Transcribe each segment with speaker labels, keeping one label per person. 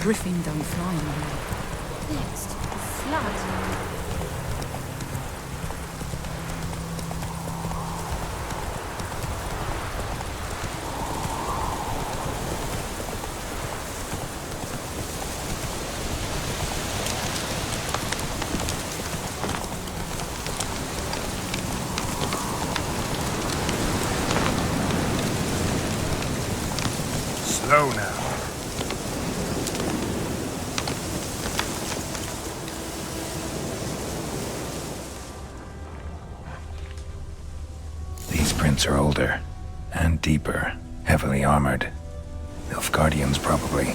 Speaker 1: Griffin don't fly in here.
Speaker 2: Next, flood.
Speaker 3: Slow now.
Speaker 4: These prints are older and deeper, heavily armored. Nilfgaardians, probably.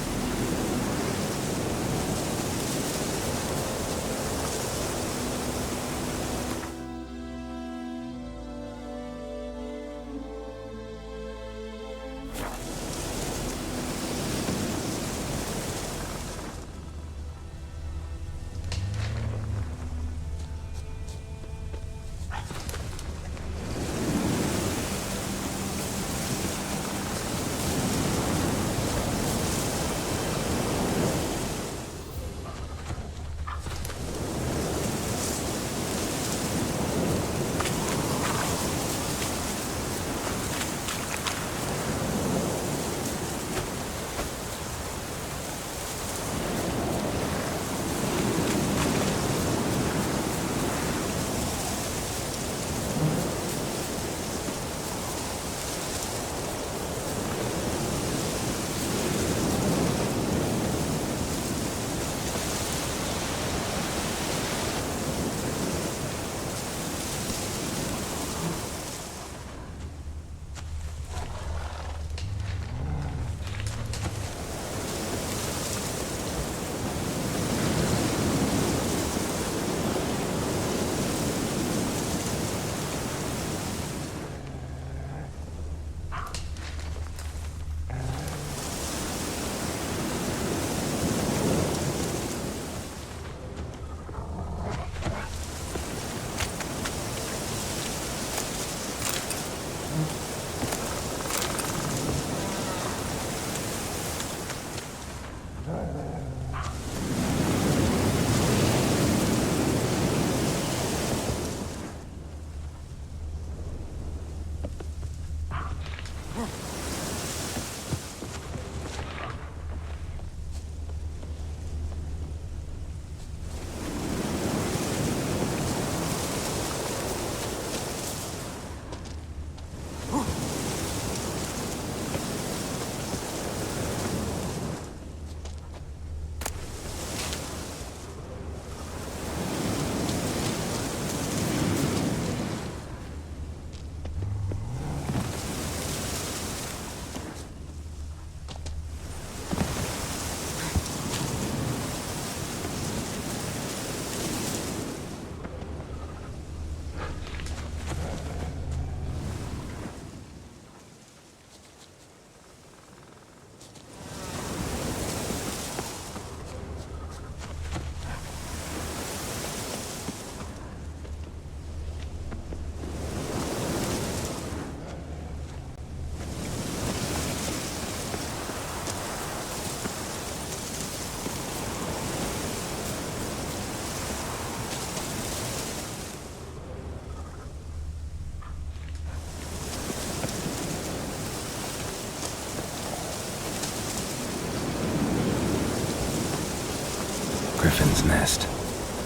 Speaker 4: Griffin's nest.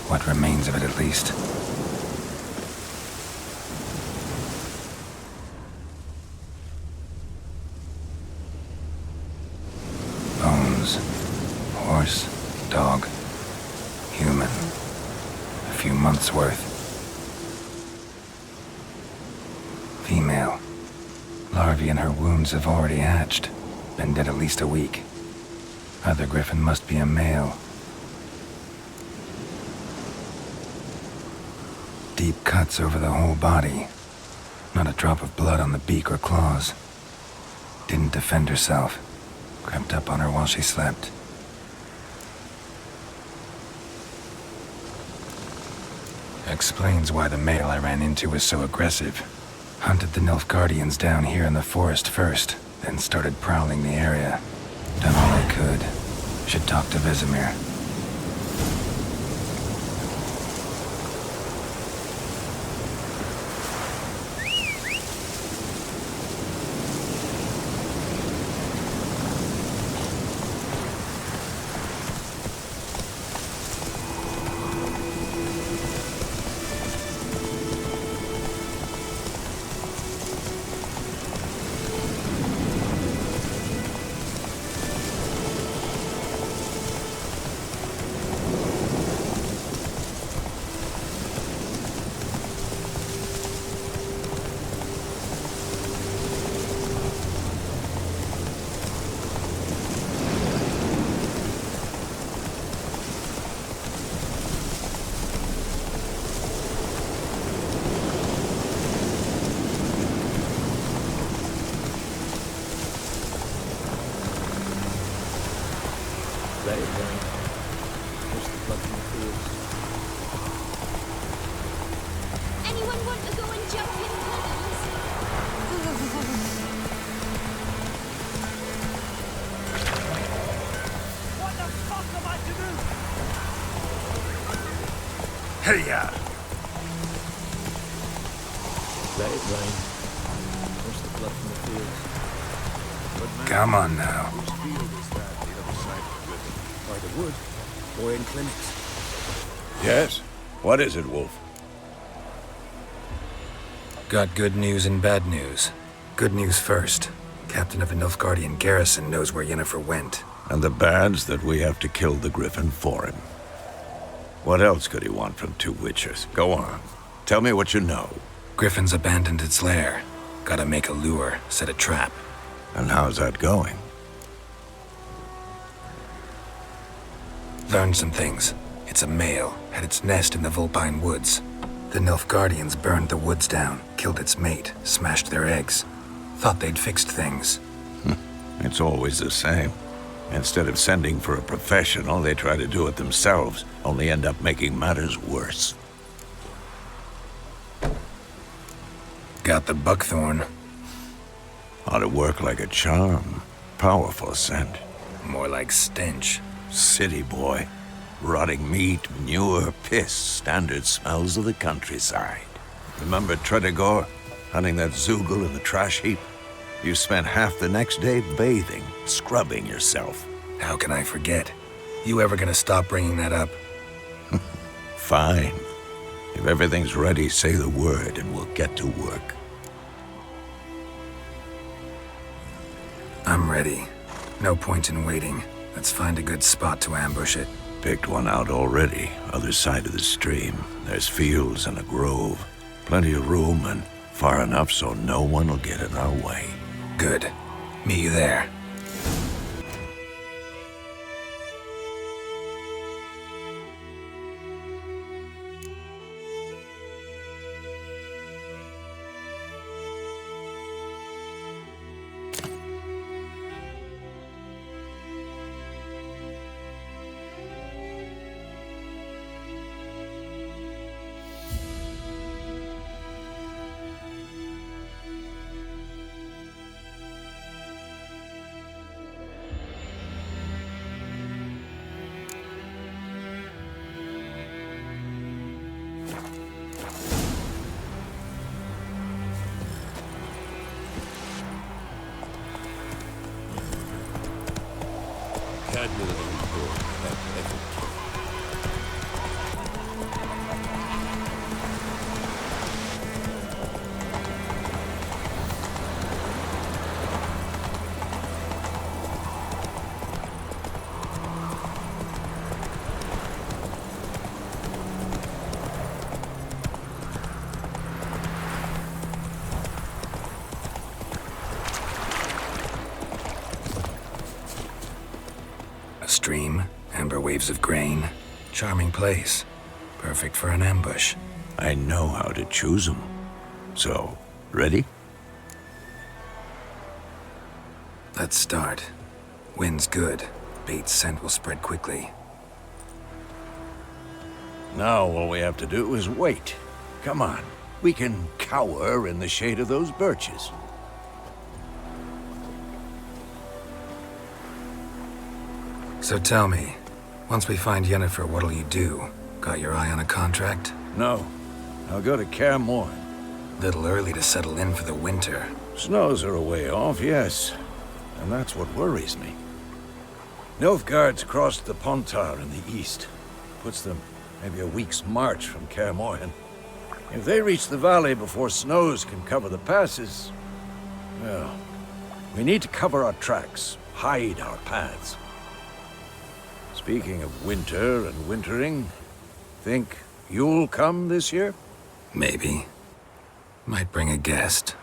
Speaker 4: What remains of it, at least. Bones. Horse. Dog. Human. A few months' worth. Female. Larvae in her wounds have already hatched. Been dead at least a week. Other griffin must be a male. Deep cuts over the whole body. Not a drop of blood on the beak or claws. Didn't defend herself. Crept up on her while she slept. Explains why the male I ran into was so aggressive. Hunted the Nilfgaardians down here in the forest first, then started prowling the area. Done all I could. Should talk to Vesemir.
Speaker 2: Anyone want to go and jump in puddles?
Speaker 3: What the fuck am I to do?
Speaker 4: Hey, ya!
Speaker 5: Let it rain. Wash the blood from the fields.
Speaker 4: Come on now.
Speaker 5: Whose field is that the other side of the river? By the wood? Or in clinics?
Speaker 6: Yes? What is it, Wolf?
Speaker 4: Got good news and bad news. Good news first. Captain of the Nilfgaardian garrison knows where Yennefer went.
Speaker 6: And the bad's that we have to kill the Griffin for him. What else could he want from two witchers? Go on. Tell me what you know.
Speaker 4: Griffin's abandoned its lair. Gotta make a lure, set a trap.
Speaker 6: And how's that going?
Speaker 4: Learned some things. It's a male, had its nest in the Vulpine Woods. The Nilfgaardians burned the woods down, killed its mate, smashed their eggs. Thought they'd fixed things.
Speaker 6: It's always the same. Instead of sending for a professional, they try to do it themselves, only end up making matters worse.
Speaker 4: Got the buckthorn.
Speaker 6: Ought to work like a charm. Powerful scent.
Speaker 4: More like stench.
Speaker 6: City boy. Rotting meat, manure, piss, standard smells of the countryside. Remember Tredegor? Hunting that Zoogle in the trash heap? You spent half the next day bathing, scrubbing yourself.
Speaker 4: How can I forget? You ever gonna stop bringing that up?
Speaker 6: Fine. If everything's ready, say the word and we'll get to work.
Speaker 4: I'm ready. No point in waiting. Let's find a good spot to ambush it.
Speaker 6: Picked one out already, other side of the stream. There's fields and a grove. Plenty of room and far enough so no one will get in our way.
Speaker 4: Good. Meet you there.
Speaker 5: Cadmium on board. That effort.
Speaker 4: A stream, amber waves of grain. Charming place. Perfect for an ambush.
Speaker 6: I know how to choose them. So, ready?
Speaker 4: Let's start. Wind's good. Bait's scent will spread quickly.
Speaker 6: Now all we have to do is wait. Come on. We can cower in the shade of those birches.
Speaker 4: So tell me, once we find Yennefer, what'll you do? Got your eye on a contract?
Speaker 6: No. I'll go to Kaer Morhen.
Speaker 4: Little early to settle in for the winter.
Speaker 6: Snows are a way off, yes. And that's what worries me. Nilfgaard's crossed the Pontar in the east. Puts them maybe a week's march from Kaer Morhen. If they reach the valley before snows can cover the passes, well, we need to cover our tracks, hide our paths. Speaking of winter and wintering, think you'll come this year?
Speaker 4: Maybe. Might bring a guest.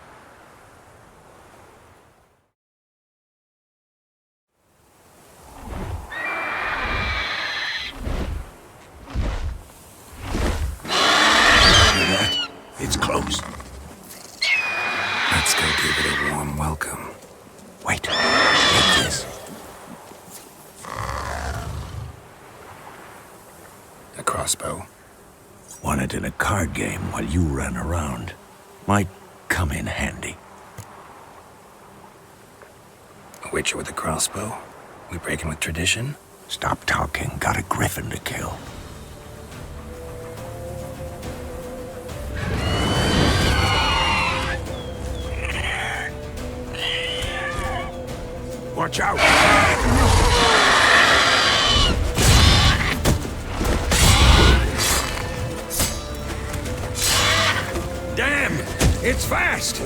Speaker 6: It's closed.
Speaker 4: Let's go give it a warm welcome.
Speaker 6: Wait. Take this.
Speaker 4: A crossbow.
Speaker 6: Won it in a card game while you ran around. Might come in handy.
Speaker 4: A witcher with a crossbow? We breaking with tradition?
Speaker 6: Stop talking. Got a griffin to kill. Watch out! Damn! It's fast!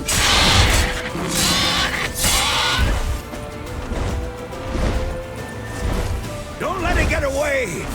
Speaker 6: Don't let it get away!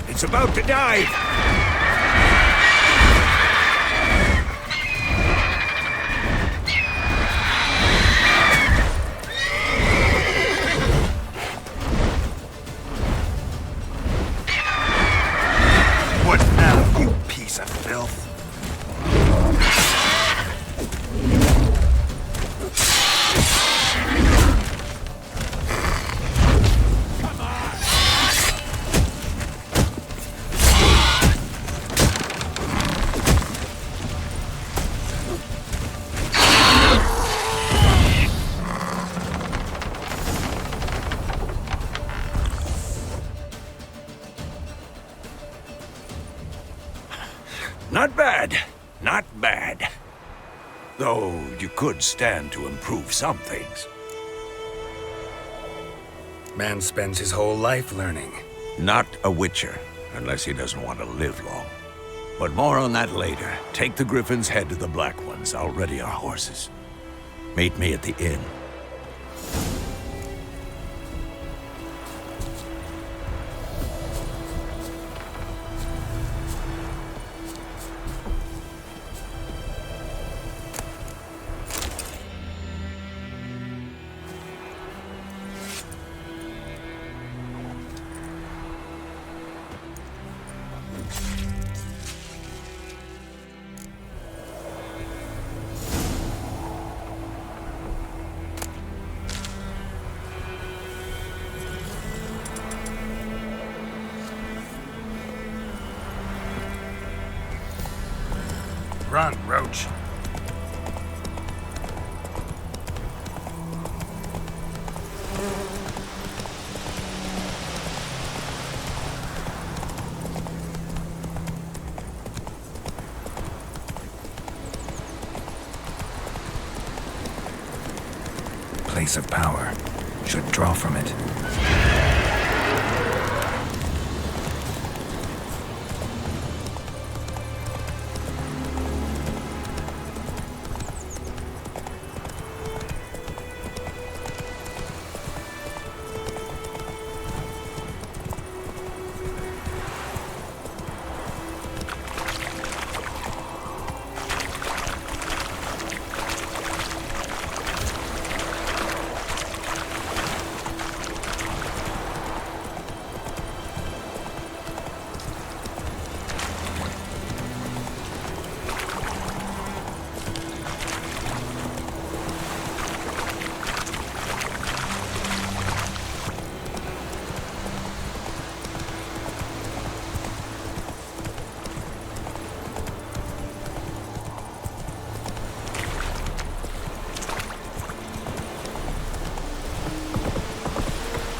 Speaker 6: It's about to dive!
Speaker 4: What now, you piece of filth?
Speaker 6: Not bad. Not bad. Though you could stand to improve some things.
Speaker 4: Man spends his whole life learning.
Speaker 6: Not a witcher, unless he doesn't want to live long. But more on that later. Take the Griffin's head to the Black Ones. I'll ready our horses. Meet me at the inn.
Speaker 4: Run, Roach. Place of power. Should draw from it.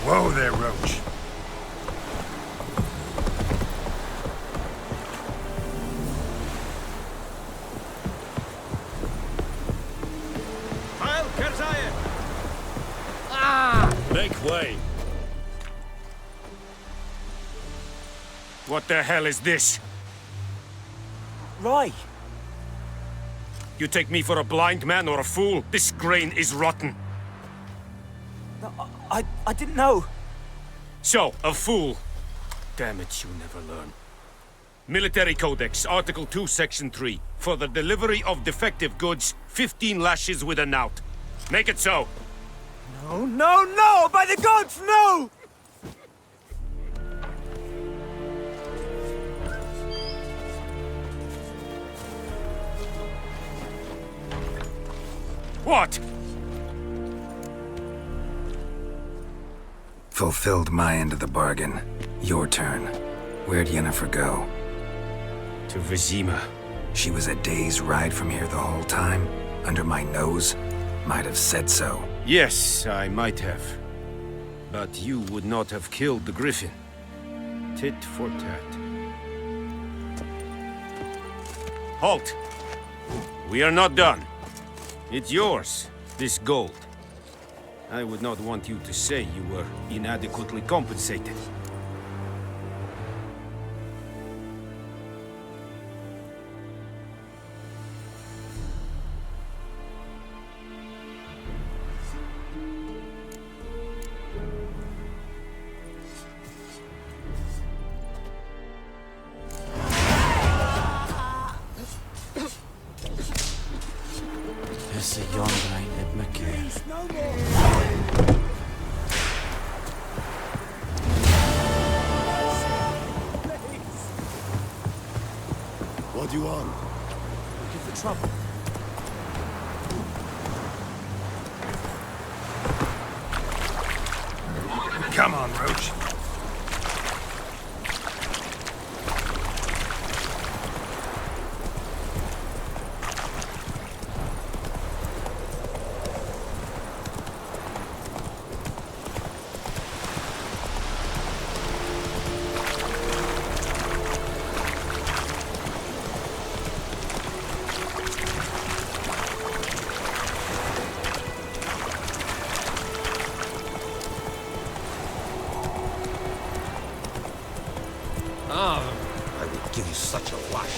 Speaker 4: Whoa there, Roach.
Speaker 3: Heil Kerzaya!
Speaker 7: Make way.
Speaker 3: What the hell is this?
Speaker 7: Right.
Speaker 3: You take me for a blind man or a fool? This grain is rotten.
Speaker 7: No, I didn't know.
Speaker 3: So, a fool. Damn it, you never learn. Military Codex, Article 2, Section 3. For the delivery of defective goods, 15 lashes with a knout. Make it so.
Speaker 7: No, no, no! By the gods, no!
Speaker 3: What?
Speaker 4: Fulfilled my end of the bargain. Your turn. Where'd Yennefer go?
Speaker 3: To Vizima.
Speaker 4: She was a day's ride from here the whole time? Under my nose? Might have said so.
Speaker 3: Yes, I might have. But you would not have killed the griffin. Tit for tat. Halt! We are not done. It's yours, this gold. I would not want you to say you were inadequately compensated.
Speaker 7: This is yonder ain't it, McGee.
Speaker 5: No more! What do you want?
Speaker 7: Looking for trouble.
Speaker 4: Come on, Roach.
Speaker 5: I would give you such a lash.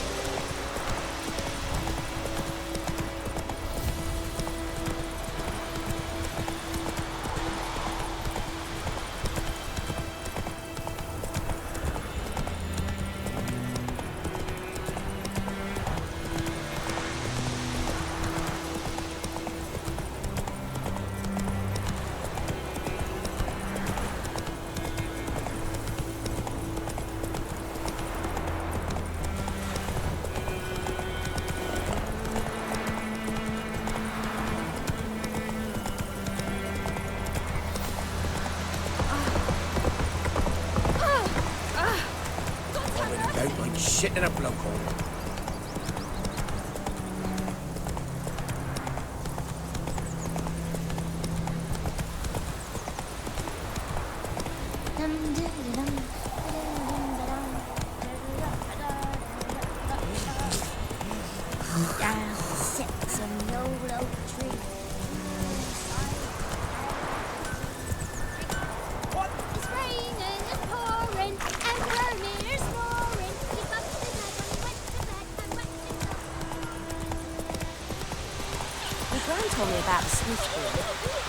Speaker 5: Out like shit in a blowhole.
Speaker 2: Down sits an old oak tree. It's raining and pouring, and Vermeer's snoring. He got to bed when he went to bed and went to
Speaker 8: My gran told me about the Smith boy.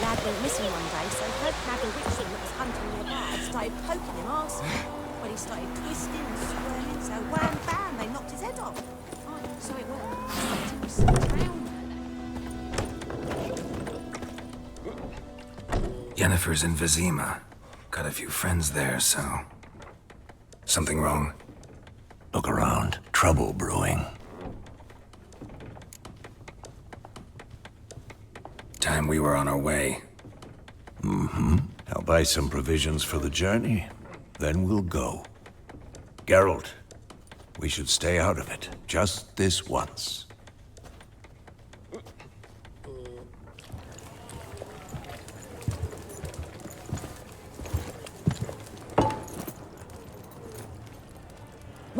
Speaker 8: Lad went missing one day, so her nagging witchling that was hunting nearby started poking him arsehole. When he started twisting and squirming, so wham bam, they knocked his head off. Oh, so it worked. He was drowned.
Speaker 4: Yennefer's in Vizima. Got a few friends there, so... Something wrong?
Speaker 6: Look around. Trouble brewing.
Speaker 4: Time we were on our way.
Speaker 6: I'll buy some provisions for the journey. Then we'll go. Geralt, we should stay out of it. Just this once.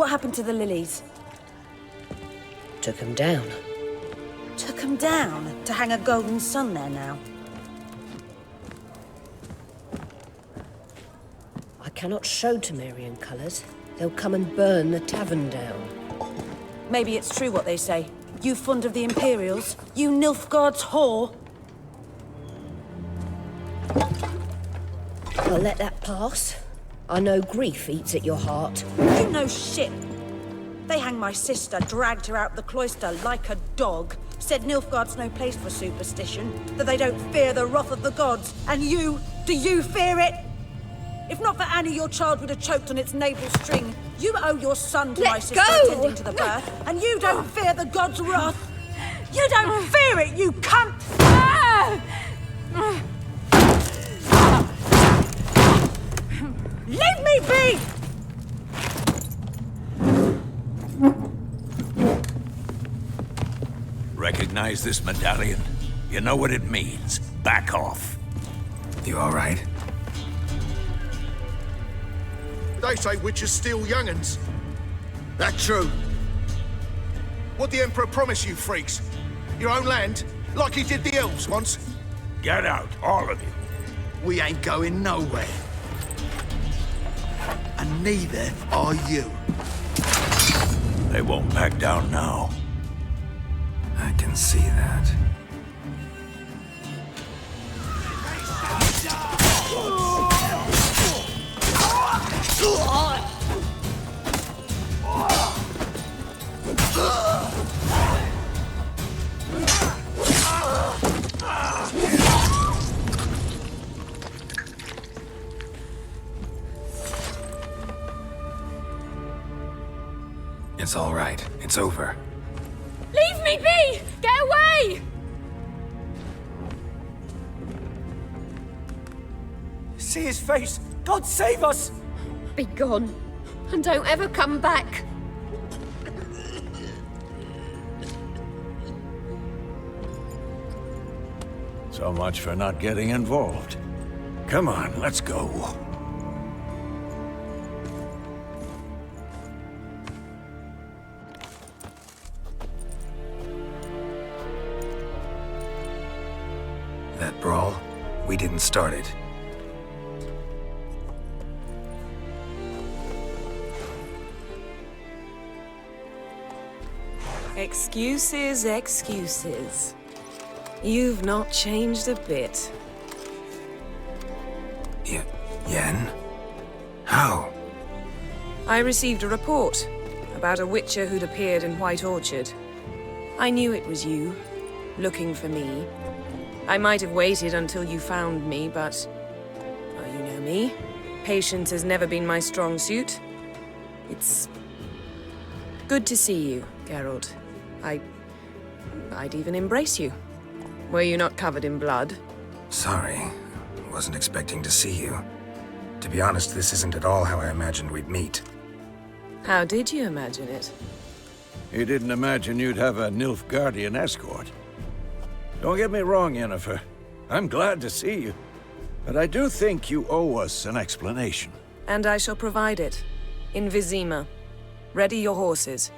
Speaker 8: What happened to the lilies?
Speaker 9: Took him down.
Speaker 8: Took them down to hang a golden sun there now.
Speaker 9: I cannot show Temerian colours. They'll come and burn the tavern down.
Speaker 8: Maybe it's true what they say. You fond of the Imperials? You Nilfgaard's whore?
Speaker 9: I'll let that pass. I know grief eats at your heart.
Speaker 8: You know shit. They hanged my sister, dragged her out the cloister like a dog. Said Nilfgaard's no place for superstition, that they don't fear the wrath of the gods. And you, do you fear it? If not for Annie, your child would have choked on its navel string. You owe your son to my sister attending to the birth, and you don't fear the gods' wrath. You don't fear it, you cunt! Leave me be!
Speaker 6: Recognize this medallion? You know what it means. Back off.
Speaker 4: You all right?
Speaker 5: They say witches steal young'uns. That true? What the Emperor promise you, freaks? Your own land? Like he did the elves once?
Speaker 6: Get out, all of you.
Speaker 5: We ain't going nowhere. And neither are you.
Speaker 6: They won't back down now.
Speaker 4: I can see that. It's all right. It's over.
Speaker 2: Leave me be! Get away!
Speaker 10: See his face! God save us!
Speaker 2: Be gone, and don't ever come back.
Speaker 6: So much for not getting involved. Come on, let's go.
Speaker 4: That brawl, we didn't start it.
Speaker 11: Excuses, excuses. You've not changed a bit.
Speaker 4: Yen? How?
Speaker 11: I received a report about a witcher who'd appeared in White Orchard. I knew it was you, looking for me. I might have waited until you found me, but... well, you know me. Patience has never been my strong suit. It's... good to see you, Geralt. I'd even embrace you. Were you not covered in blood?
Speaker 4: Sorry. Wasn't expecting to see you. To be honest, this isn't at all how I imagined we'd meet.
Speaker 11: How did you imagine it?
Speaker 6: You didn't imagine you'd have a Nilfgaardian escort. Don't get me wrong, Yennefer. I'm glad to see you. But I do think you owe us an explanation.
Speaker 11: And I shall provide it. In Vizima. Ready your horses.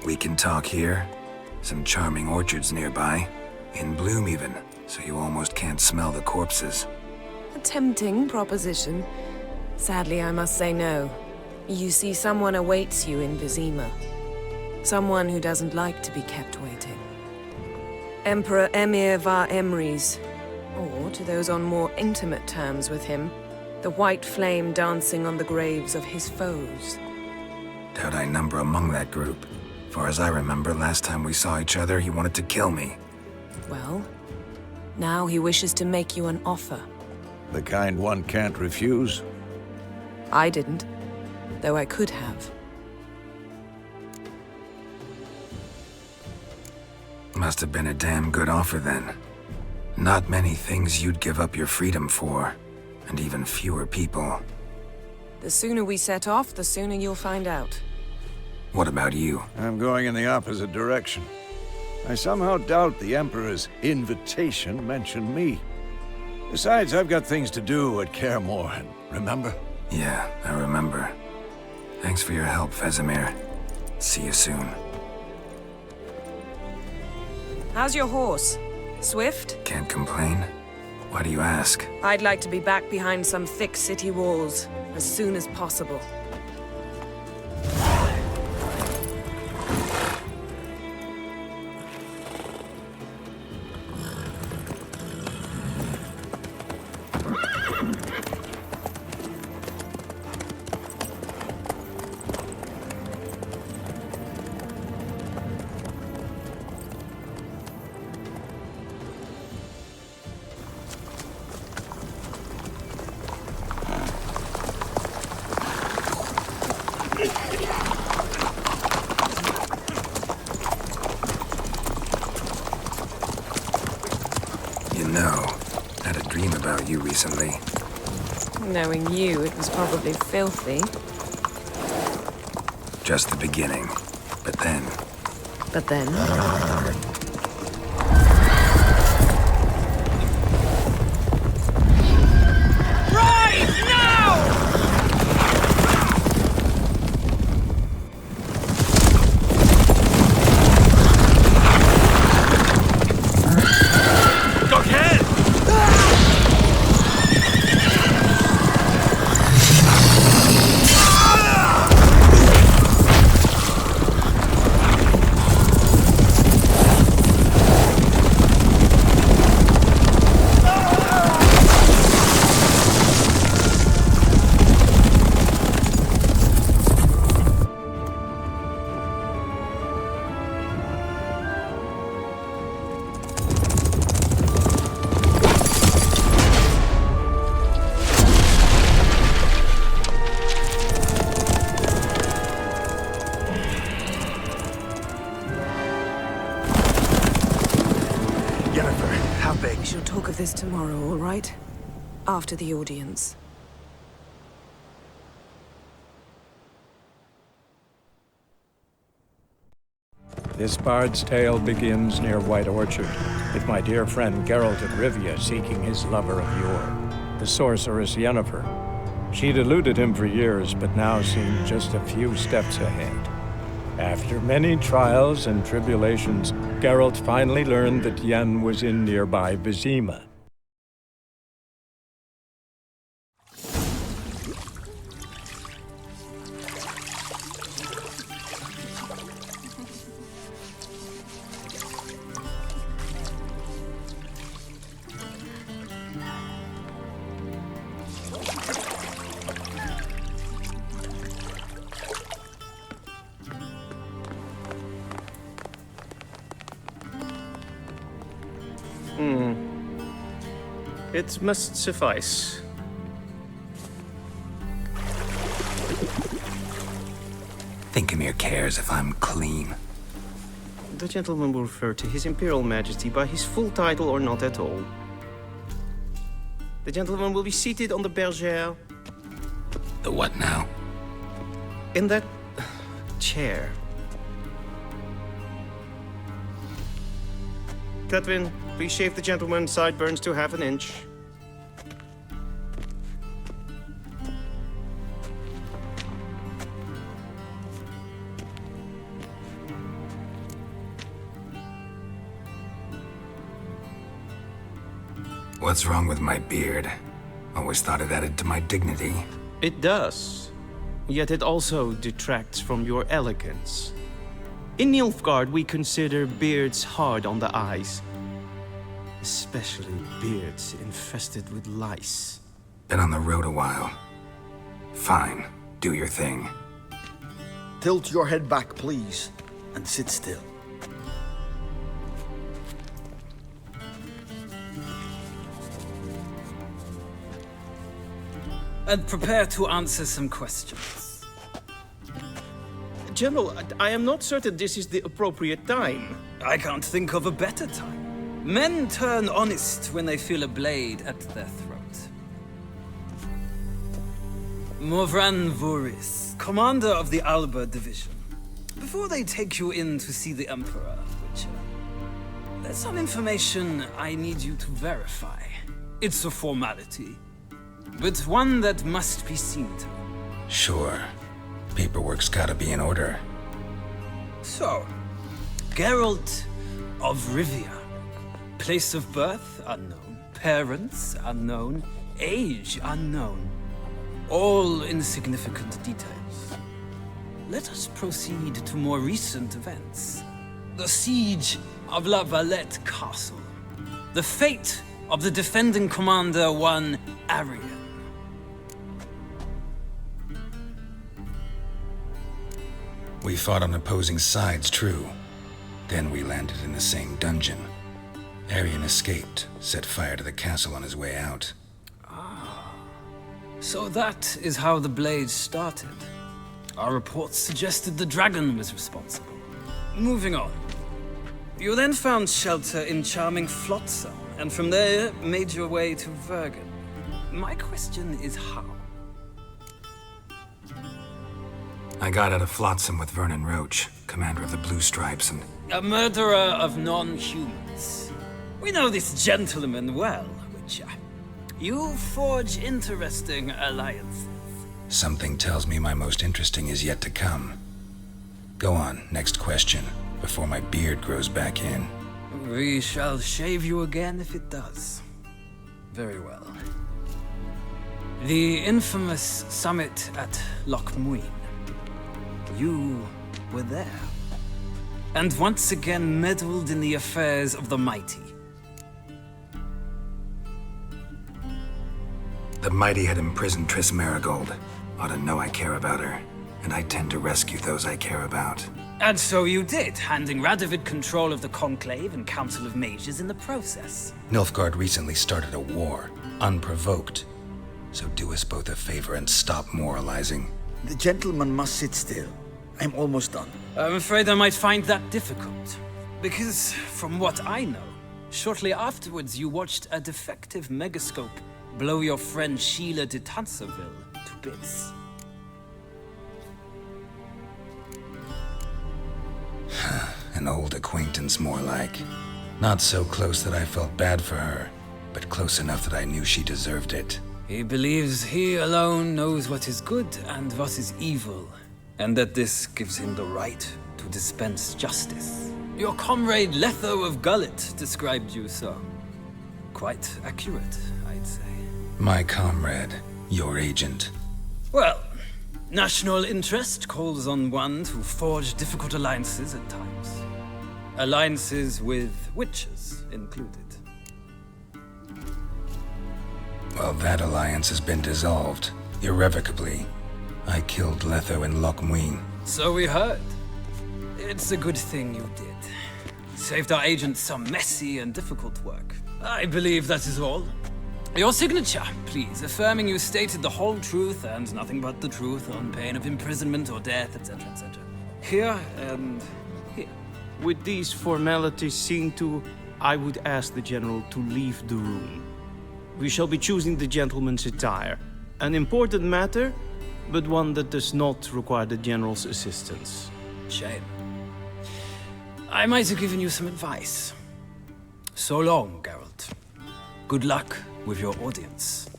Speaker 4: We can talk here. Some charming orchards nearby. In bloom even, so you almost can't smell the corpses.
Speaker 11: A tempting proposition. Sadly, I must say no. You see, someone awaits you in Vizima. Someone who doesn't like to be kept waiting. Emperor Emir var Emrys. Or, to those on more intimate terms with him, the white flame dancing on the graves of his foes.
Speaker 4: Doubt I number among that group. Far as I remember, last time we saw each other, he wanted to kill me.
Speaker 11: Well, now he wishes to make you an offer.
Speaker 6: The kind one can't refuse?
Speaker 11: I didn't, though I could have.
Speaker 4: Must have been a damn good offer then. Not many things you'd give up your freedom for, and even fewer people.
Speaker 11: The sooner we set off, the sooner you'll find out.
Speaker 4: What about you?
Speaker 6: I'm going in the opposite direction. I somehow doubt the Emperor's invitation mentioned me. Besides, I've got things to do at Kaer Morhen, remember?
Speaker 4: Yeah, I remember. Thanks for your help, Vesemir. See you soon.
Speaker 11: How's your horse? Swift?
Speaker 4: Can't complain. Why do you ask?
Speaker 11: I'd like to be back behind some thick city walls as soon as possible.
Speaker 4: You know, I had a dream about you recently.
Speaker 11: Knowing you, it was probably filthy.
Speaker 4: Just the beginning. But then...
Speaker 11: But then?
Speaker 7: We shall talk of this tomorrow, all right? After the audience.
Speaker 12: This bard's tale begins near White Orchard, with my dear friend Geralt of Rivia seeking his lover of yore, the sorceress Yennefer. She'd eluded him for years, but now seemed just a few steps ahead. After many trials and tribulations, Geralt finally learned that Yen was in nearby Vizima.
Speaker 13: It must suffice.
Speaker 4: Thinkemere cares if I'm clean.
Speaker 13: The gentleman will refer to His Imperial Majesty by his full title or not at all. The gentleman will be seated on the bergère.
Speaker 4: The what now?
Speaker 13: In that chair. Cletwin, please shave the gentleman's sideburns to half an inch.
Speaker 4: What's wrong with my beard? Always thought it added to my dignity.
Speaker 13: It does. Yet it also detracts from your elegance. In Nilfgaard, we consider beards hard on the eyes. Especially beards infested with lice.
Speaker 4: Been on the road a while. Fine, do your thing.
Speaker 5: Tilt your head back, please, and sit still.
Speaker 14: And prepare to answer some questions.
Speaker 13: General, I am not certain this is the appropriate time.
Speaker 14: I can't think of a better time. Men turn honest when they feel a blade at their throat. Morvran Vuris, commander of the Alba Division. Before they take you in to see the Emperor, Witcher, there's some information I need you to verify. It's a formality. but one that must be seen to.
Speaker 4: Sure. Paperwork's gotta be in order.
Speaker 14: So, Geralt of Rivia. Place of birth unknown, parents unknown, age unknown. All insignificant details. Let us proceed to more recent events. The siege of La Valette Castle. The fate of the defending commander, one Arian.
Speaker 4: We fought on opposing sides, true. Then we landed in the same dungeon. Arian escaped, set fire to the castle on his way out.
Speaker 14: So that is how the Blade started. Our reports suggested the dragon was responsible. Moving on. You then found shelter in charming Flotsam, and from there made your way to Vergen. My question is how?
Speaker 4: I got out of Flotsam with Vernon Roach, commander of the Blue Stripes, and...
Speaker 14: A murderer of non-humans. We know this gentleman well, Witcher. You forge interesting alliances.
Speaker 4: Something tells me my most interesting is yet to come. Go on, next question, before my beard grows back in.
Speaker 14: We shall shave you again if it does. Very well. The infamous summit at Loch Muin. You were there. And once again meddled in the affairs of the mighty.
Speaker 4: The mighty had imprisoned Triss Marigold. Ought to know I care about her, and I tend to rescue those I care about.
Speaker 14: And so you did, handing Radovid control of the Conclave and Council of Mages in the process.
Speaker 4: Nilfgaard recently started a war, unprovoked. So do us both a favor and stop moralizing.
Speaker 15: The gentleman must sit still. I'm almost done.
Speaker 14: I'm afraid I might find that difficult. Because, from what I know, shortly afterwards you watched a defective megascope blow your friend Sheila de Tanserville to bits.
Speaker 4: An old acquaintance, more like. Not so close that I felt bad for her, but close enough that I knew she deserved it.
Speaker 14: He believes he alone knows what is good and what is evil, and that this gives him the right to dispense justice. Your comrade Letho of Gullet described you so. Quite accurate, I'd say.
Speaker 4: My comrade, your agent.
Speaker 14: Well, national interest calls on one to forge difficult alliances at times. Alliances with witches included.
Speaker 4: Well, that alliance has been dissolved, irrevocably. I killed Letho in Loch Muin.
Speaker 14: So we heard. It's a good thing you did. Saved our agent some messy and difficult work. I believe that is all. Your signature, please, affirming you stated the whole truth and nothing but the truth on pain of imprisonment or death, etc., etc. Here and here.
Speaker 13: With these formalities seen to, I would ask the General to leave the room. We shall be choosing the gentleman's attire. An important matter, but one that does not require the General's assistance.
Speaker 14: Shame. I might have given you some advice. So long, Geralt. Good luck with your audience.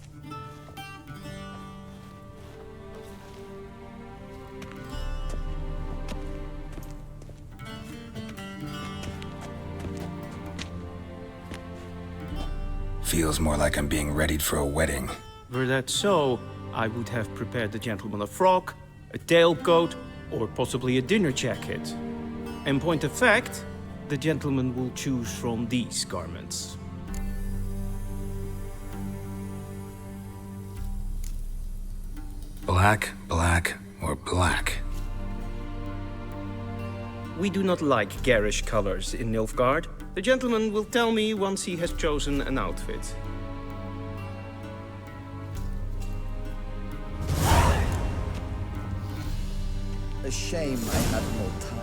Speaker 4: Feels more like I'm being readied for a wedding.
Speaker 13: Were that so, I would have prepared the gentleman a frock, a tailcoat, or possibly a dinner jacket. In point of fact, the gentleman will choose from these garments.
Speaker 4: Black, black, or black?
Speaker 13: We do not like garish colors in Nilfgaard. The gentleman will tell me once he has chosen an outfit.
Speaker 15: A shame I had no time.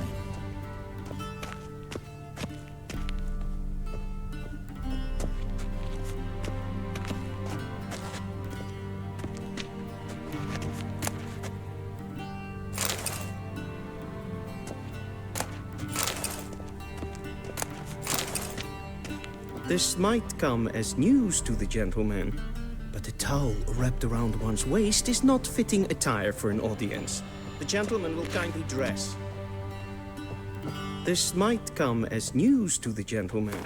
Speaker 13: This might come as news to the gentleman. But a towel wrapped around one's waist is not fitting attire for an audience. The gentleman will kindly dress. This might come as news to the gentleman.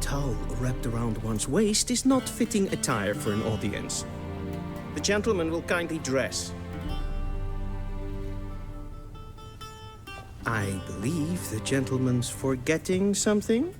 Speaker 13: Towel wrapped around one's waist is not fitting attire for an audience. The gentleman will kindly dress. I believe the gentleman's forgetting something.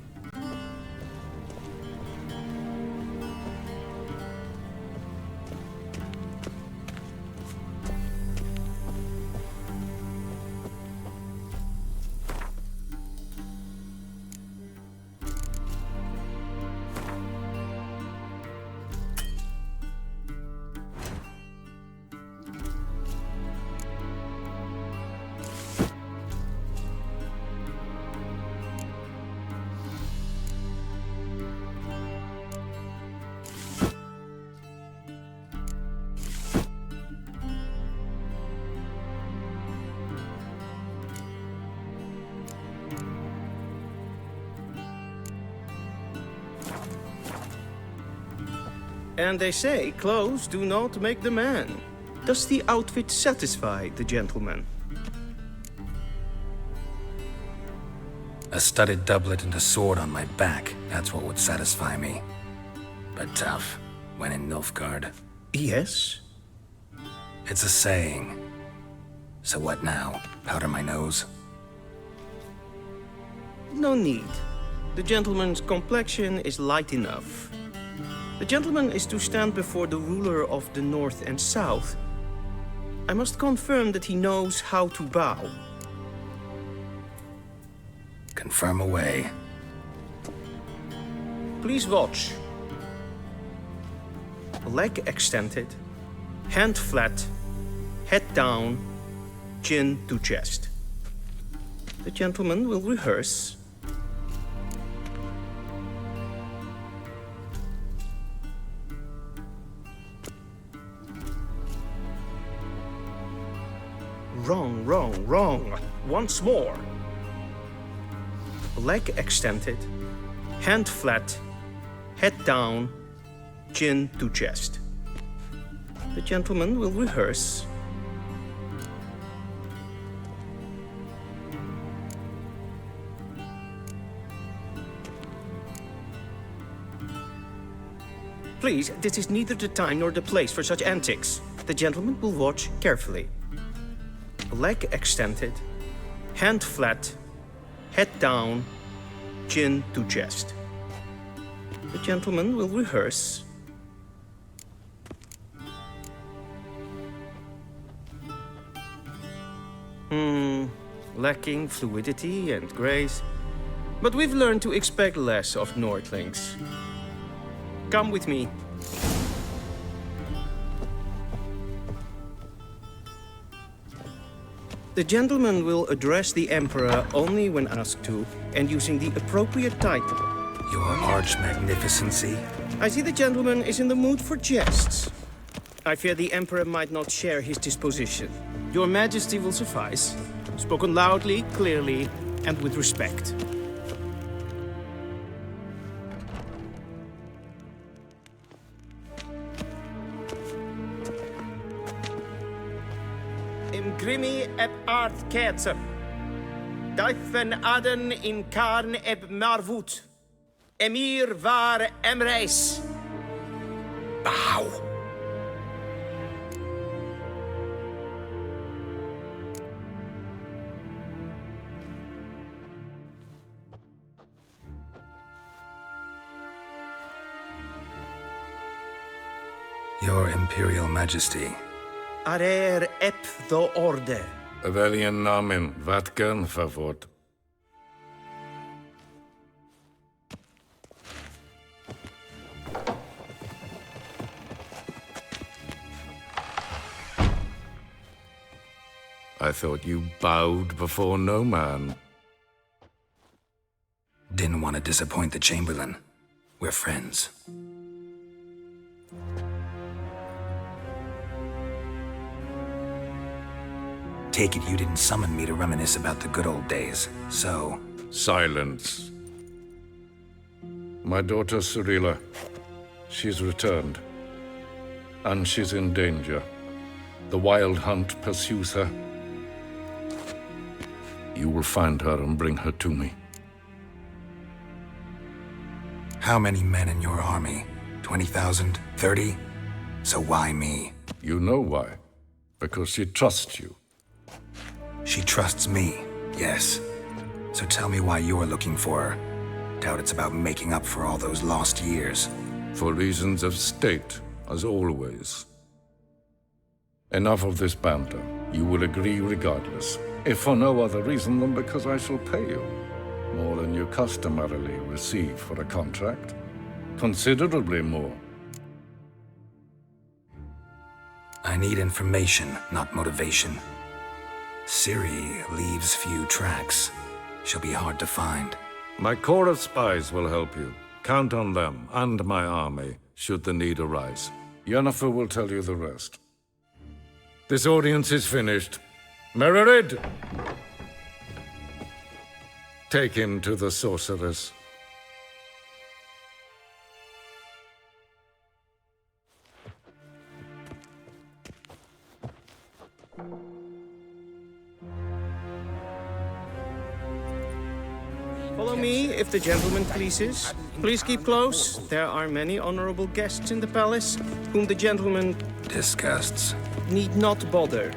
Speaker 13: And they say clothes do not make the man. Does the outfit satisfy the gentleman?
Speaker 4: A studded doublet and a sword on my back, that's what would satisfy me. But tough, when in Nilfgaard.
Speaker 13: Yes?
Speaker 4: It's a saying. So what now? Powder my nose?
Speaker 13: No need. The gentleman's complexion is light enough. The gentleman is to stand before the ruler of the North and South. I must confirm that he knows how to bow.
Speaker 4: Confirm away.
Speaker 13: Please watch. Leg extended, hand flat, head down, chin to chest. The gentleman will rehearse. Wrong, wrong, wrong. Once more. Leg extended, hand flat, head down, chin to chest. The gentleman will rehearse. Please, this is neither the time nor the place for such antics. The gentleman will watch carefully. Leg extended, hand flat, head down, chin to chest. The gentleman will rehearse. Lacking fluidity and grace. But we've learned to expect less of Nordlings. Come with me. The gentleman will address the Emperor only when asked to, and using the appropriate title.
Speaker 4: Your Arch Magnificency?
Speaker 13: I see the gentleman is in the mood for jests. I fear the Emperor might not share his disposition. Your Majesty will suffice. Spoken loudly, clearly, and with respect. Imgrimi eb art ketzer. Duifen aden in karn eb marvut. Emir var emreis.
Speaker 4: Bow. Your Imperial Majesty.
Speaker 13: Arer ep the orde.
Speaker 16: Veljen namen, vatkan favort. I thought you bowed before no man.
Speaker 4: Didn't want to disappoint the Chamberlain. We're friends. Take it you didn't summon me to reminisce about the good old days, so...
Speaker 16: Silence. My daughter Cirilla, she's returned. And she's in danger. The Wild Hunt pursues her. You will find her and bring her to me.
Speaker 4: How many men in your army? 20,000? 30? So why me?
Speaker 16: You know why. Because she trusts you.
Speaker 4: She trusts me, yes. So tell me why you're looking for her. Doubt it's about making up for all those lost years.
Speaker 16: For reasons of state, as always. Enough of this banter. You will agree regardless. If for no other reason than because I shall pay you. More than you customarily receive for a contract. Considerably more.
Speaker 4: I need information, not motivation. Ciri leaves few tracks. She'll be hard to find.
Speaker 16: My corps of spies will help you. Count on them, and my army, should the need arise. Yennefer will tell you the rest. This audience is finished. Mererid! Take him to the sorceress.
Speaker 13: Follow me, if the gentleman pleases. Please keep close. There are many honorable guests in the palace, whom the gentleman...
Speaker 4: disgusts.
Speaker 13: ...need not bother.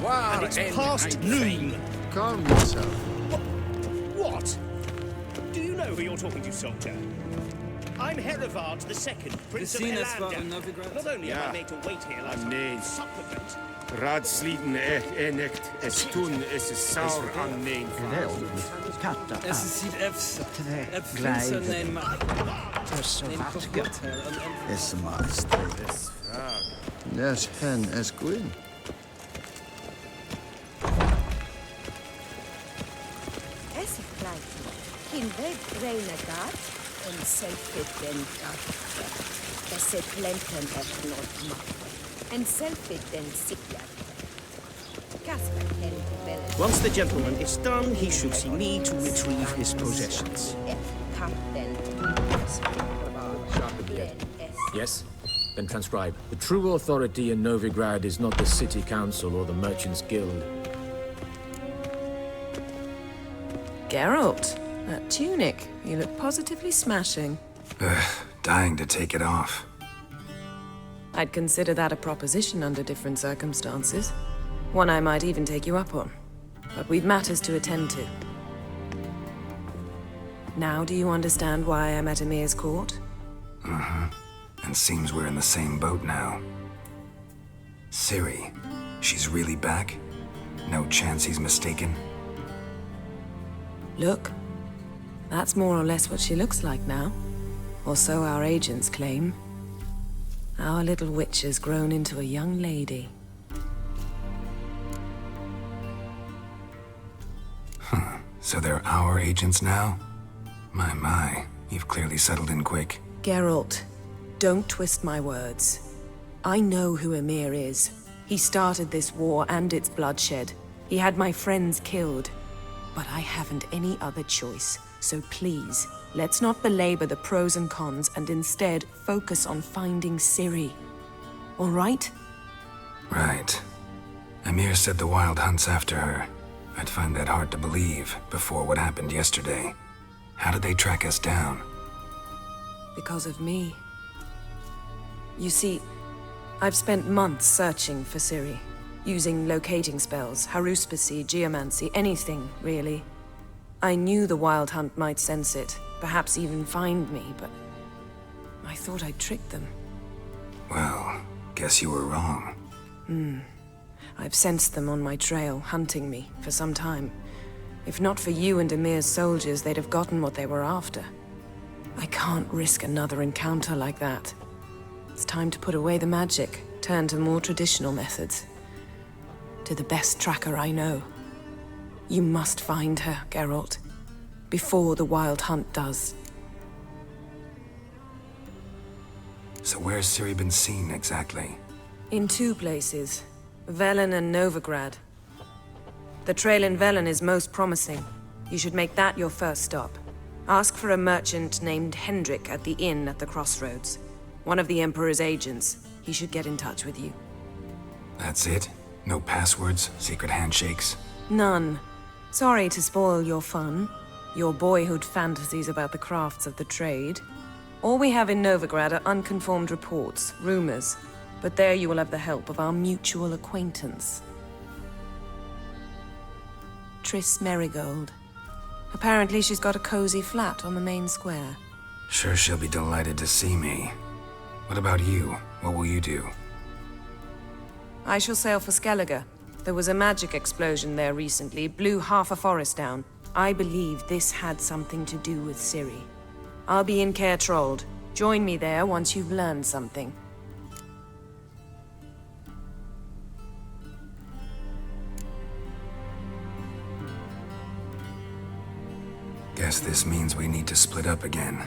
Speaker 5: And it's past noon. Calm yourself.
Speaker 17: What? Do you know who you're talking to, soldier? I'm Herivard II, Prince of Elander. Not only am I made to wait here like a supplement...
Speaker 3: Radsliden echt es tun es saur an nein
Speaker 14: Es sieht Efsa nein ma.
Speaker 15: Es master. Nes hen es gwyn.
Speaker 8: Es ist gleich. Kim weg reine Gart und selfie den Gart. Es ist Lenten erknot macht. And selfie den Sikya.
Speaker 13: Once the gentleman is done, he should see me to retrieve his possessions.
Speaker 18: Yes? Then transcribe. The true authority in Novigrad is not the city council or the merchants' guild.
Speaker 11: Geralt, that tunic. You look positively smashing.
Speaker 4: Dying to take it off.
Speaker 11: I'd consider that a proposition under different circumstances. One I might even take you up on. But we've matters to attend to. Now do you understand why I'm at Emir's court?
Speaker 4: Uh-huh. And seems we're in the same boat now. Ciri, she's really back? No chance he's mistaken?
Speaker 11: Look, that's more or less what she looks like now. Or so our agents claim. Our little witch has grown into a young lady.
Speaker 4: Huh. So they're our agents now? My. You've clearly settled in quick.
Speaker 11: Geralt, don't twist my words. I know who Emir is. He started this war and its bloodshed. He had my friends killed. But I haven't any other choice. So please, let's not belabor the pros and cons and instead focus on finding Ciri. All right?
Speaker 4: Right. Emir said the Wild hunts after her. I'd find that hard to believe before what happened yesterday. How did they track us down?
Speaker 11: Because of me. You see, I've spent months searching for Ciri, using locating spells, haruspicy, geomancy, anything, really. I knew the Wild Hunt might sense it, perhaps even find me, but I thought I'd tricked them.
Speaker 4: Well, guess you were wrong.
Speaker 11: I've sensed them on my trail, hunting me, for some time. If not for you and Emir's soldiers, they'd have gotten what they were after. I can't risk another encounter like that. It's time to put away the magic, turn to more traditional methods. To the best tracker I know. You must find her, Geralt. Before the Wild Hunt does.
Speaker 4: So where's Ciri been seen exactly?
Speaker 11: In 2 places. Velen and Novigrad. The trail in Velen is most promising. You should make that your first stop. Ask for a merchant named Hendrik at the inn at the crossroads. One of the Emperor's agents. He should get in touch with you.
Speaker 4: That's it? No passwords, secret handshakes?
Speaker 11: None. Sorry to spoil your fun. Your boyhood fantasies about the crafts of the trade. All we have in Novigrad are unconfirmed reports, rumors. But there you will have the help of our mutual acquaintance. Triss Merigold. Apparently she's got a cozy flat on the main square.
Speaker 4: Sure she'll be delighted to see me. What about you? What will you do?
Speaker 11: I shall sail for Skellige. There was a magic explosion there recently, blew half a forest down. I believe this had something to do with Ciri. I'll be in Caer Trold. Join me there once you've learned something.
Speaker 4: Guess this means we need to split up again.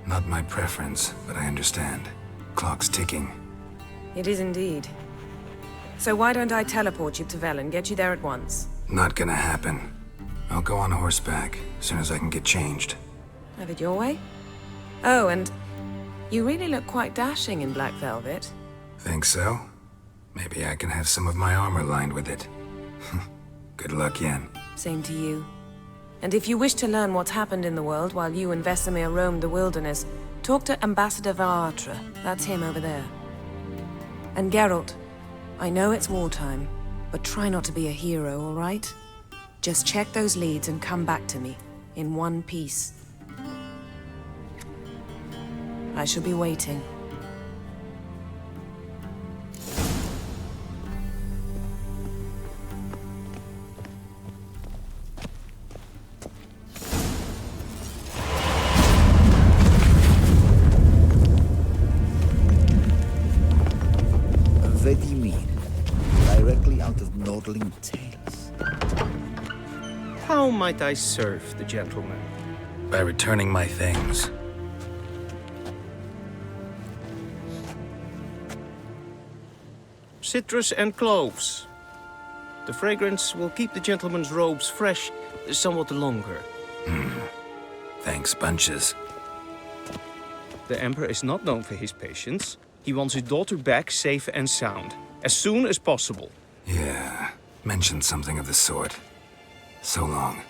Speaker 4: Not my preference, but I understand. Clock's ticking.
Speaker 11: It is indeed. So why don't I teleport you to Velen, get you there at once?
Speaker 4: Not gonna happen. I'll go on horseback, as soon as I can get changed.
Speaker 11: Have it your way? Oh, and you really look quite dashing in black velvet.
Speaker 4: Think so? Maybe I can have some of my armor lined with it. Good luck, Yen.
Speaker 11: Same to you. And if you wish to learn what's happened in the world while you and Vesemir roamed the wilderness, talk to Ambassador Varatra. That's him over there. And Geralt, I know it's wartime, but try not to be a hero, all right? Just check those leads and come back to me, in one piece. I shall be waiting.
Speaker 15: Vedimir, directly out of Nordling Tales.
Speaker 13: How might I serve the gentleman?
Speaker 4: By returning my things.
Speaker 13: Citrus and cloves. The fragrance will keep the gentleman's robes fresh somewhat longer.
Speaker 4: Thanks, bunches.
Speaker 13: The Emperor is not known for his patience. He wants his daughter back safe and sound, as soon as possible.
Speaker 4: Yeah, mentioned something of the sort. So long.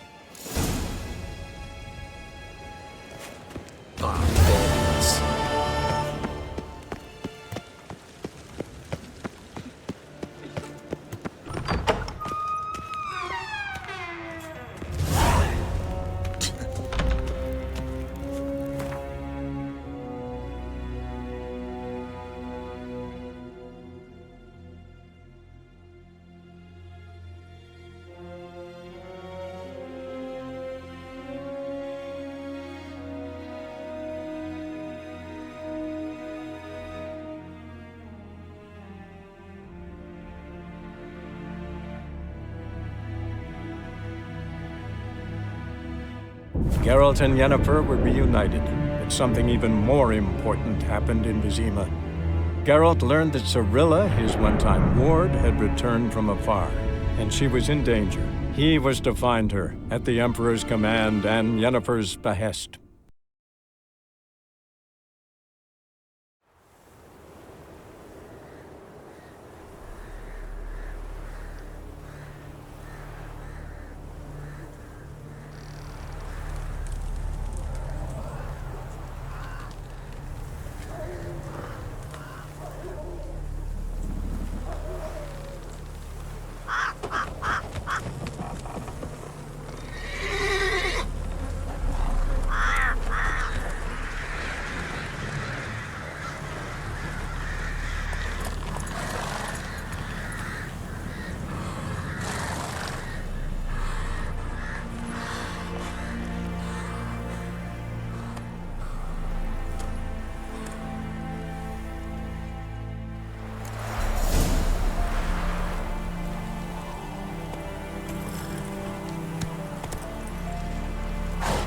Speaker 12: Geralt and Yennefer were reunited, but something even more important happened in Vizima. Geralt learned that Cirilla, his one-time ward, had returned from afar, and she was in danger. He was to find her, at the Emperor's command and Yennefer's behest.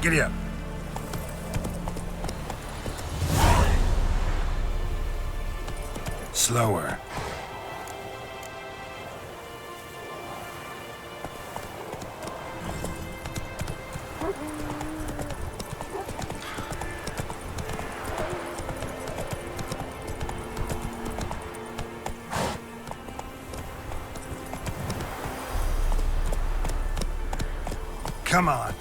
Speaker 4: Giddy up. Slower. Come on.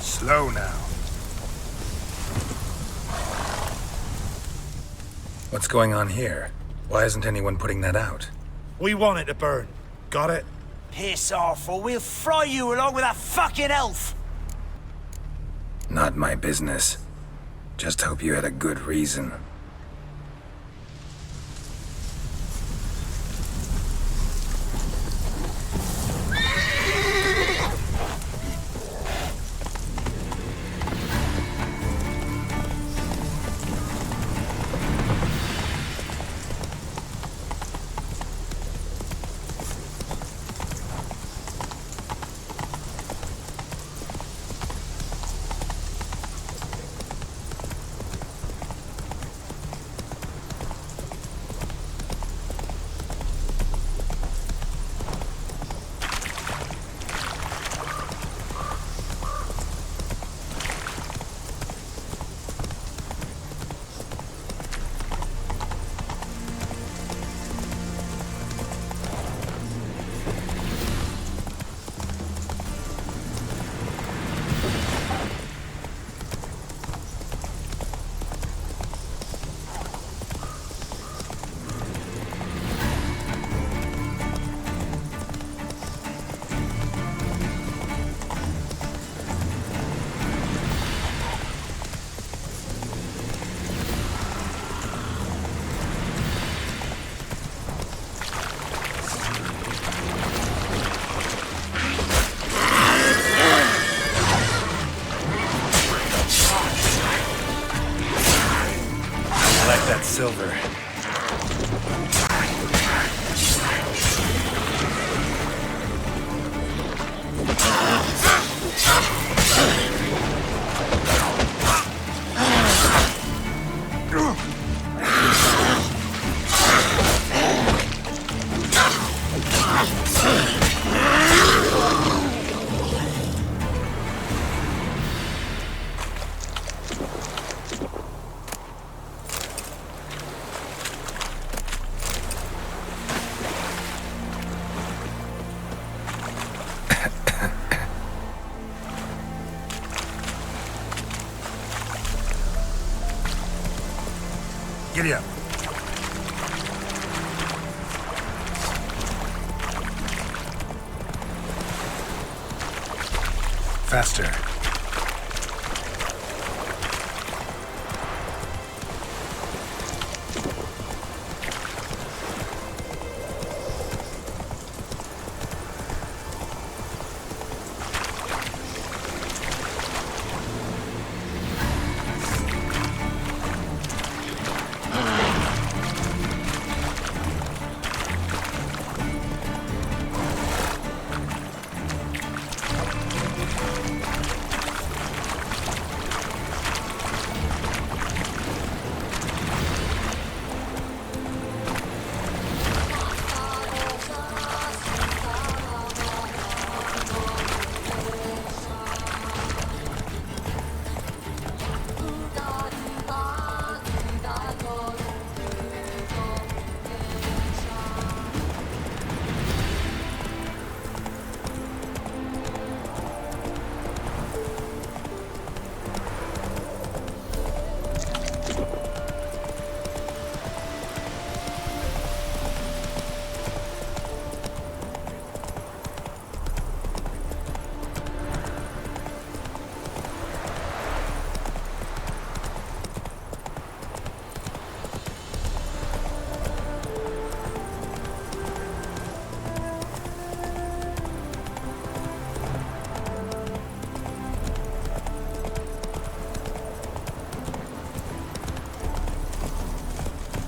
Speaker 4: Slow now. What's going on here? Why isn't anyone putting that out?
Speaker 5: We want it to burn. Got it?
Speaker 10: Piss off, or we'll fry you along with that fucking elf!
Speaker 4: Not my business. Just hope you had a good reason. Silver. Giddy up. Faster.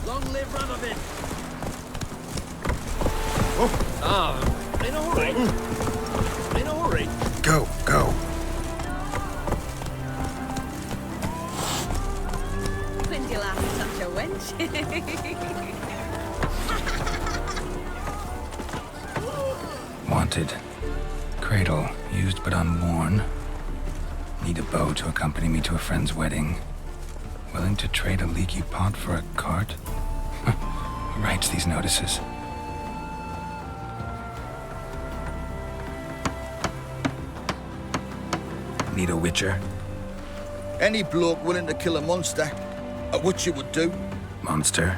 Speaker 10: Long live Ramovin!
Speaker 17: In a hurry. In a hurry.
Speaker 4: Go, go.
Speaker 8: When's your last such a wench?
Speaker 4: Wanted. Cradle, used but unworn. Need a bow to accompany me to a friend's wedding. Willing to trade a leaky pot for a cart? Who writes these notices? Need a witcher?
Speaker 15: Any bloke willing to kill a monster, a witcher would do.
Speaker 4: Monster?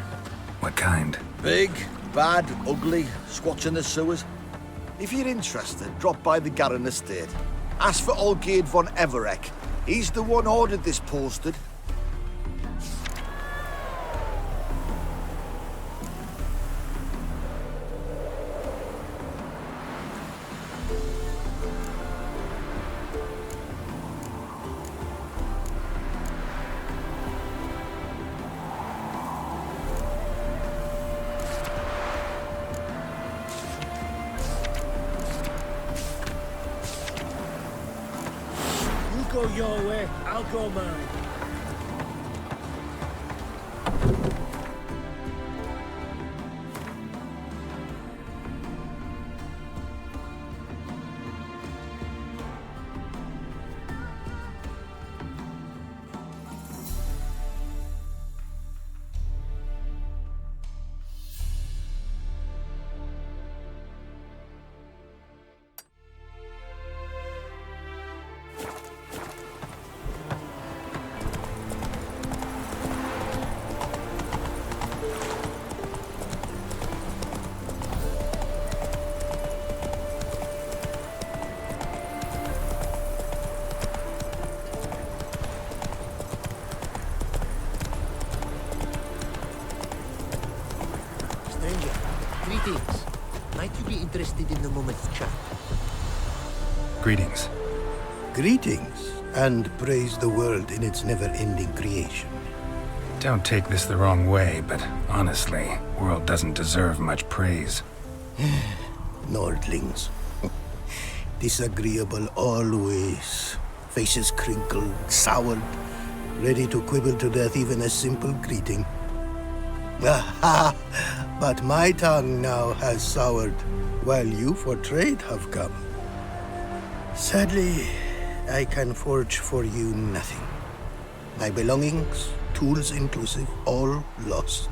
Speaker 4: What kind?
Speaker 15: Big, bad, ugly, squats in the sewers. If you're interested, drop by the Garren estate. Ask for Olgierd von Everek. He's the one ordered this posted.
Speaker 17: Go your way, I'll go mine.
Speaker 19: Greetings. Might you be interested in a moment's chat?
Speaker 4: Greetings.
Speaker 20: Greetings, and praise the world in its never-ending creation.
Speaker 4: Don't take this the wrong way, but honestly, world doesn't deserve much praise.
Speaker 20: Nordlings. Disagreeable always. Faces crinkled, soured, ready to quibble to death even a simple greeting. Aha! But my tongue now has soured, while you for trade have come. Sadly, I can forge for you nothing. My belongings, tools inclusive, all lost.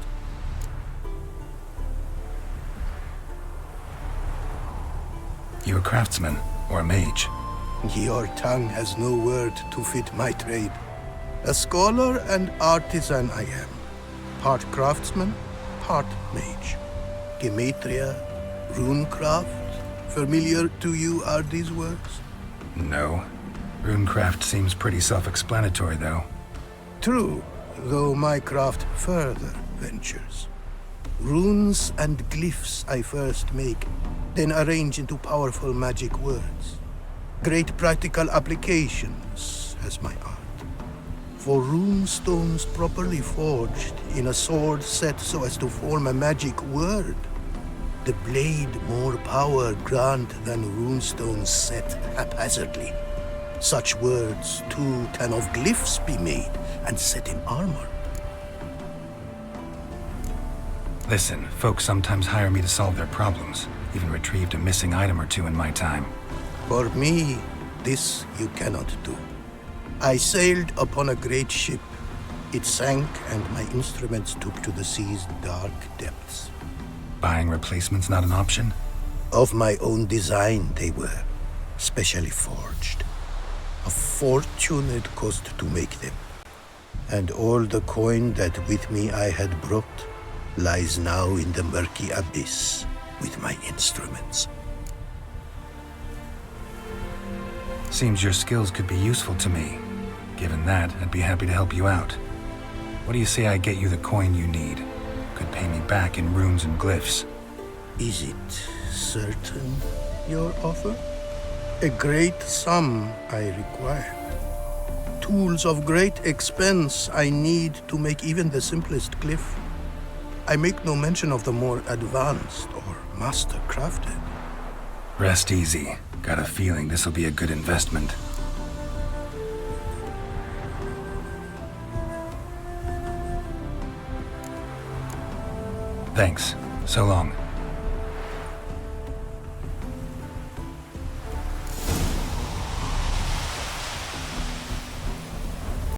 Speaker 4: You a craftsman or a mage?
Speaker 20: Your tongue has no word to fit my trade. A scholar and artisan I am. Part craftsman, part mage. Gematria, runecraft. Familiar to you are these words?
Speaker 4: No. Runecraft seems pretty self-explanatory, though.
Speaker 20: True, though my craft further ventures. Runes and glyphs I first make, then arrange into powerful magic words. Great practical applications as my art. For rune stones properly forged in a sword set so as to form a magic word, the blade more power grant than runestones set haphazardly. Such words, too, can of glyphs be made and set in armor.
Speaker 4: Listen, folks sometimes hire me to solve their problems. Even retrieved a missing item or two in my time.
Speaker 20: For me, this you cannot do. I sailed upon a great ship. It sank, and my instruments took to the sea's dark depths.
Speaker 4: Buying replacements not an option?
Speaker 20: Of my own design they were, specially forged. A fortune it cost to make them. And all the coin that with me I had brought lies now in the murky abyss with my instruments.
Speaker 4: Seems your skills could be useful to me. Given that, I'd be happy to help you out. What do you say I get you the coin you need? Could pay me back in runes and glyphs.
Speaker 20: Is it certain, your offer? A great sum I require. Tools of great expense I need to make even the simplest glyph. I make no mention of the more advanced or master-crafted.
Speaker 4: Rest easy. Got a feeling this'll be a good investment. Thanks. So long.